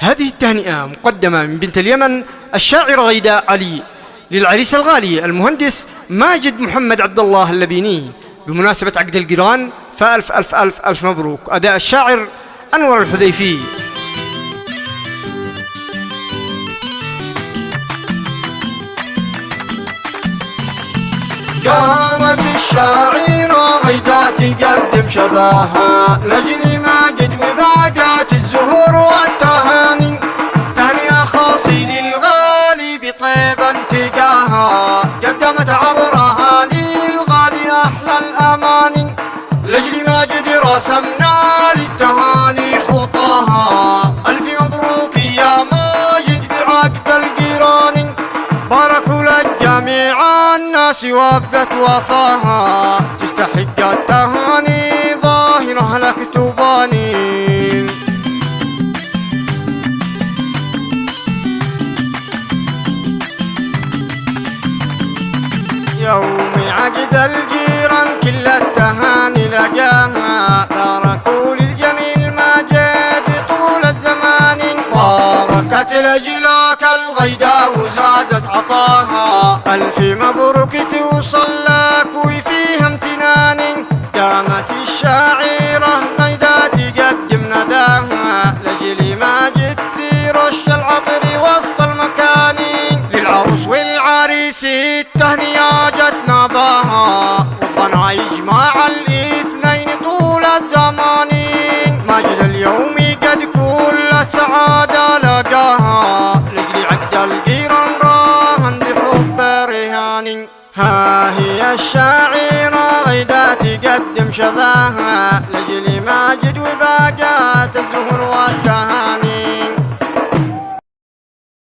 هذه التهنئة مقدمة من بنت اليمن الشاعرة غيداء علي للعريس الغالي المهندس ماجد محمد عبد الله اللبيني بمناسبة عقد القيران، فألف ألف ألف ألف مبروك. أداء الشاعر أنور الحذيفي. قامت الشاعرة غيداء تقدم شذاها لأجل ماجد وباقات الزهور والتهاني، تهنئة خاصة للغالي بطيب انتقاها، قدمت عبرها للغالي أحلى الأماني، لأجل ماجد رسمنا للتهاني خطاها، ألف مبروك يا ماجد بعقد القيران، باركوا لك جميع الناس وابذت وفاها، تستحق التهاني ظاهرة لك تباني. يوم عقد الجيران كل التهاني لقاها، باركوا للجميل ماجد طول الزمان، باركت لجلاك الغيداء وزادت عطاها، ألف مبروك توصل لك وفيها امتنان، قامت الشاعرة غيداء تقدم نداها لجل ماجد ترش العطر وسط المكان، للعروس والعريس التهنئة جت نباها، وطنا يجمع الاثنين طول الزمان، ماجد اليوم قد كل سعادة لقاها، لجل عقد القيران راهن بحب رهان. ها هي الشاعرة غيداء تقدم شذاها لجل ماجد وباقات الزهور والتهاني.